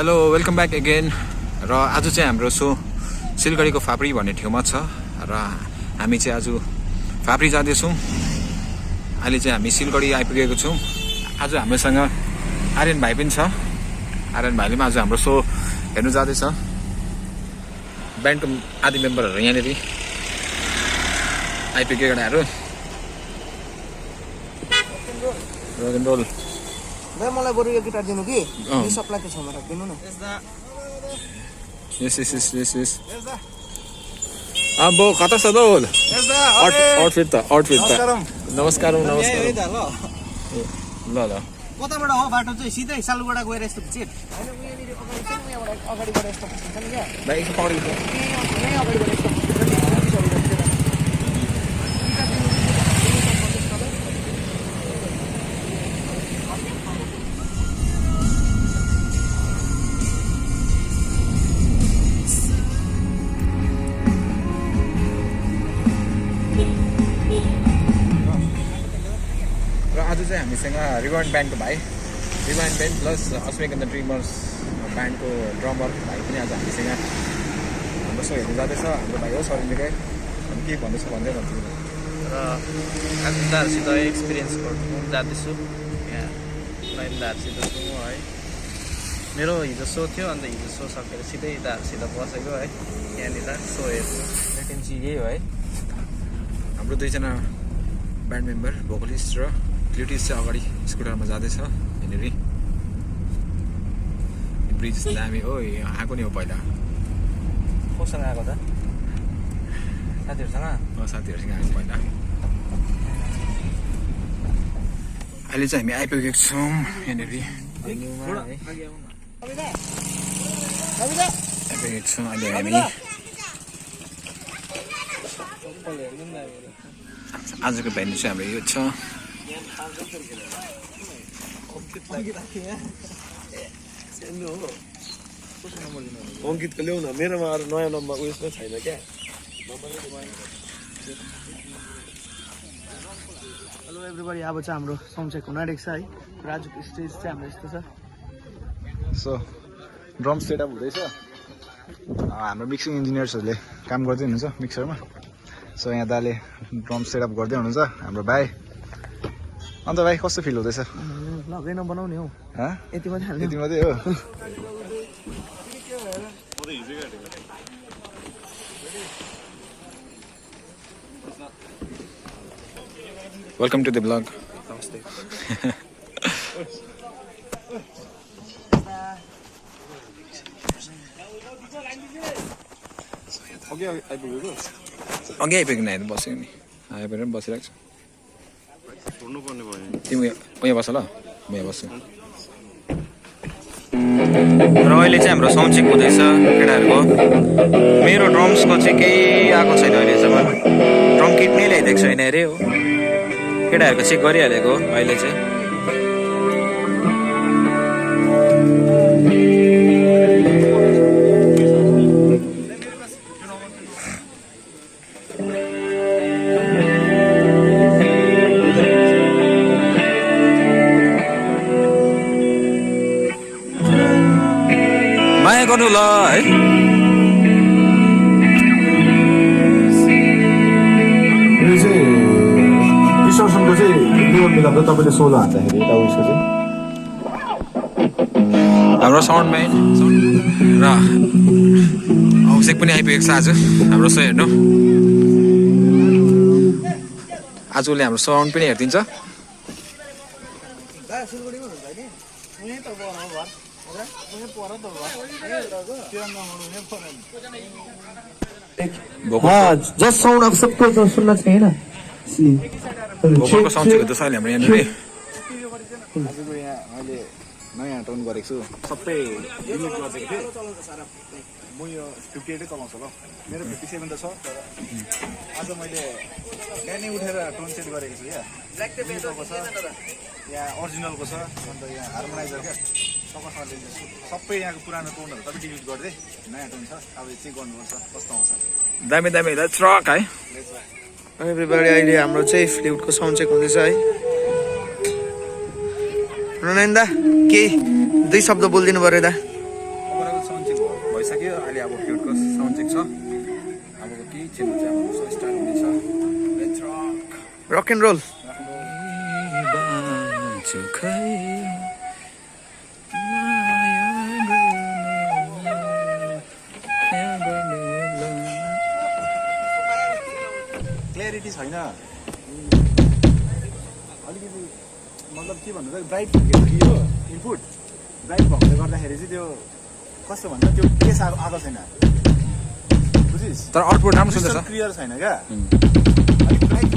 Hello welcome back again. र आज चाहिँ हाम्रो सो सिलगढीको फाप्री भन्ने ठाउँमा छ र हामी चाहिँ आज फाप्री जाँदैछौँ। अहिले चाहिँ हामी सिलगढी आइपुगेको छौँ। आज हामीसँग आर्यन भाइ पनि छ। आर्यन भाइले पनि आज हाम्रो सो हेर्नु जाँदैछ। ब्यान्डको आदि मेम्बरहरू यहाँनिर आइपुगे केटाहरू। रोक एन्ड रोल। मलाई बरु यो गिटार दिनु कि यो सप्लाईको छेउमा राखिदिनु न। यस अब कता छ दोल आउटफिट त नमस्कार नमस्कार ल ल कताबाट हो बाटो चाहिँ सिधै सालुगडा गएर यस्तो चेट हैन उयानिर अगाडिबाट यस्तो छ नि क्या भाइ एकछिन पकड अगाडिबाट यस्तो आज चाहिँ हामीसँग रिवाइन्ड ब्यान्डको भाइ rewind band plus Asmik and the Dreamers ब्यान्डको ड्रमर भाइ पनि आज हामीसँग हाम्रो सो हेर्नु जाँदैछ। हाम्रो भाइ हो सरिन्दैकै के भन्दैछ भन्दै भन्छु। र आज दाहरूसित एक्सपिरियन्स गर्नु जाँदैछु। यहाँ नयन दाहरूसित छु है। मेरो हिजो सो थियो, अन्त हिजो सो सकेर सिधै दाहरूसित बसेको है। यहाँनिर सो हेर्छु। भ्याकेन्सी यही हो है। हाम्रो दुईजना ब्यान्ड मेम्बर भोकलिस्ट र फ्लुटिस्ट चाहिँ अगाडि स्कुटरमा जाँदैछ। यहाँनिर ब्रिज दामी हो। आएको नि हो पहिला। कोसँग आएको त? साथीहरूसँग? साथीहरूसँग आएको पहिला। अहिले चाहिँ हामी आइपुगेको छौँ यहाँनिर न्युमा है। आइपुगेको छौँ अहिले हामी। आजको भेन्यू चाहिँ हाम्रो यो छ। अङ्कितको ल्याउ न। मेरोमा अरू नयाँ नम्बर उयस नै छैन क्या। हेलो एभ्रीबडी, अब चाहिँ हाम्रो साउन्ड चेक हुन आँटेको छ है। राजुको स्टेज चाहिँ हाम्रो यस्तो छ। सो ड्रम सेटअप हुँदैछ। हाम्रो मिक्सिङ इन्जिनियर्सहरूले काम गर्दै हुनुहुन्छ मिक्सरमा। सो यहाँ दाले ड्रम सेटअप गर्दै हुनुहुन्छ हाम्रो भाइ। अन्त भाइ कस्तो फिल हुँदैछ? लगै नबनाउने हौ। यति मात्रै हाल्नु। यति मात्रै हो। Welcome to the blog. नमस्ते। अघि आइपुग्नु होइन बस्यो नि। आइपुगेर पनि बसिरहेको छु। तिमी उयो बस ल, म यहाँ बस्छु। र अहिले चाहिँ हाम्रो साउन्ड चेक हुँदैछ केटाहरूको। मेरो ड्रम्सको चाहिँ केही आएको छैन अहिलेसम्म। ड्रम किट नै ल्याइदिएको छैन अरे हो। केटाहरूको चेक गरिहालेको अहिले चाहिँ। माया गर्नु ल है। यो चाहिँ विश्वासनको चाहिँ रियल मिलाउँदा तपाईँले 16 हान्दाखेरि यता उयसको चाहिँ हाम्रो साउन्ड म्यान र अभिषेक पनि आइपुगेको छ आज हाम्रो सो हेर्नु। आज उसले हाम्रो साउन्ड पनि हेरिदिन्छ। जस्ट साउन्ड अब सबको सुन्न चाहिए ना। भोकलको साउन्ड चाहिँ हेर्दैछ अहिले हाम्रो यहाँनिर। आजको यहाँ मैले नयाँ टर्न गरेको छु। सबै युनिट गरिदिएको थिएँ। म यो 58 चलाउँछु ल। मेरो 57 त छ, तर आज मैले बिहानै उठेर टोन सेट गरेको छु। यहाँ ब्ल्याकको छ, यहाँ ओरिजिनलको छ, अन्त यहाँ हार्मोनाइजर क्या सबै सबै यहाँको पुरानो टोनहरू सबै डिलिट गरिदिए। नयाँ टोन छ, अब चेक गर्नुपर्छ कस्तो आउँछ। दामी दामी लेट्स रक है। एभ्रीबडी अहिले हाम्रो चाहिँ फ्लुटको साउन्ड चेक हुँदैछ है। नयन दा केही दुई शब्द बोलिदिनु पर्यो दा। साउन्ड चेक भइसक्यो अहिले अब फ्लुटको साउन्ड चेक छ अब केही चेन्ज चाहिँ अब स्टार्ट हुँदैछ रक एन्ड रोल क्ल्यारिटी छैन अलिकति मतलब के भन्नु त ब्राइट यो इनपुट ब्राइट भएकोले गर्दाखेरि चाहिँ त्यो कस्तो भन्छ त्यो केस आएको छैन बुझिस् तर आउटपुट राम्रो सुन्दैछ क्लियर छैन क्या अलिक ब्राइट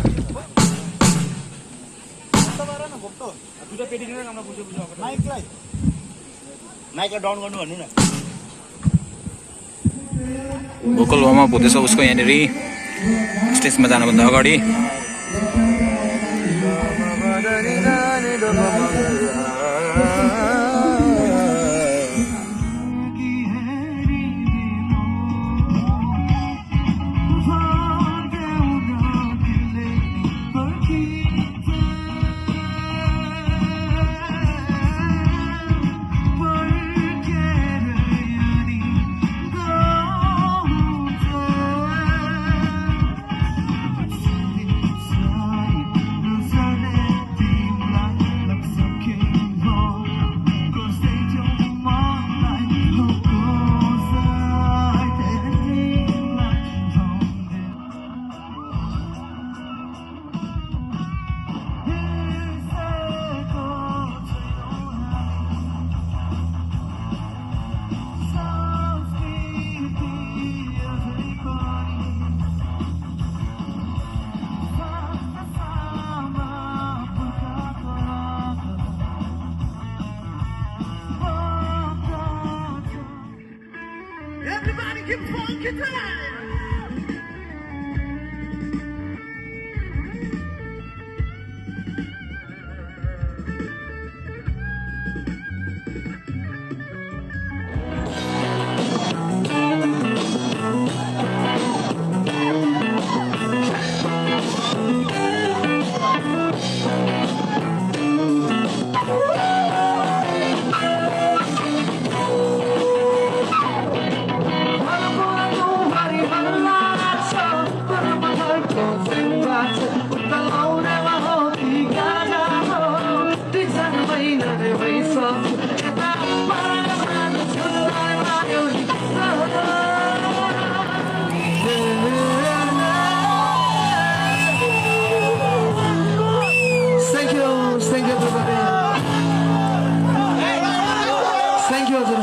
माइकलाई डाउन गर्नु भन्नु न भोकल वार्म अप हुँदैछ उसको यहाँनिर स्टेजमा जानुभन्दा अगाडि Everybody get funky time.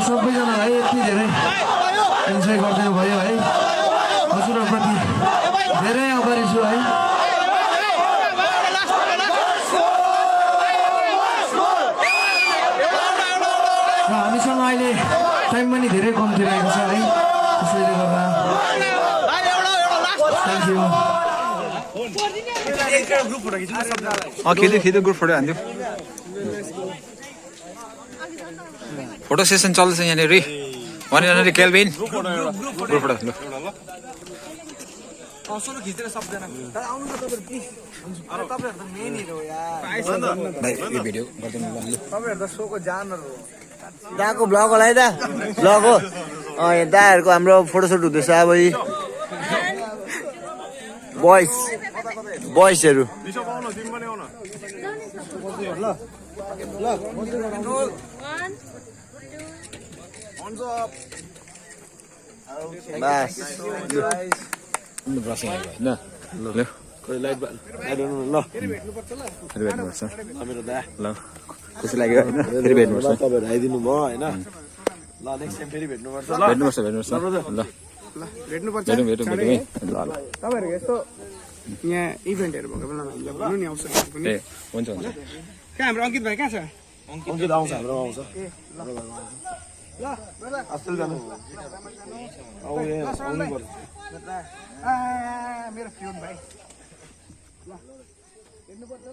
सबैजनालाई यति धेरै इन्जोय गरिदिनु भयो है हजुरप्रति धेरै आभारी छु है र हामीसँग अहिले टाइम पनि धेरै कम्ती रहेको छ है त्यसैले गर्दा थ्याङ्क यू खिच्यो ग्रुप फोटो हान्थ्यो फोटो सेसन चल्दैछ यहाँनिर भनेर केल्भिन ग्रुप फोटो ल सुरु खिचेर सबजना तर आउनु त तपाईहरु प्लिज तपाईहरु त मेन हिरो यार भाइ यो भिडियो गर्दिनु ल तपाईहरु त शोको जानर हो दाको ब्लग होला है दा ब्लग हो यहाँ दाहरूको हाम्रो फोटोसुट हुँदैछ अब बोइसहरू बस खुसी लाग्यो फेरि भेट्नुपर्छ तपाईँहरू आइदिनु भयो होइन ल नेक्स्ट टाइम फेरि भेट्नुपर्छ भेट्नुपर्छ ल भेट्नुपर्छ भेटौँ ल तपाईहरु यस्तो यहाँ इभेन्टहरु भएको बेलामा हामीले भन्नु नि आउँछ पनि ए हुन्छ हुन्छ कहाँ हाम्रो अंकित भाइ कहाँ छ अङ्कित आउँछ हाम्रो आउँछ ल अस्ति जानु आउनु पर्छ मेरो फ्युन भाइ ल हेर्नुपर्छ ल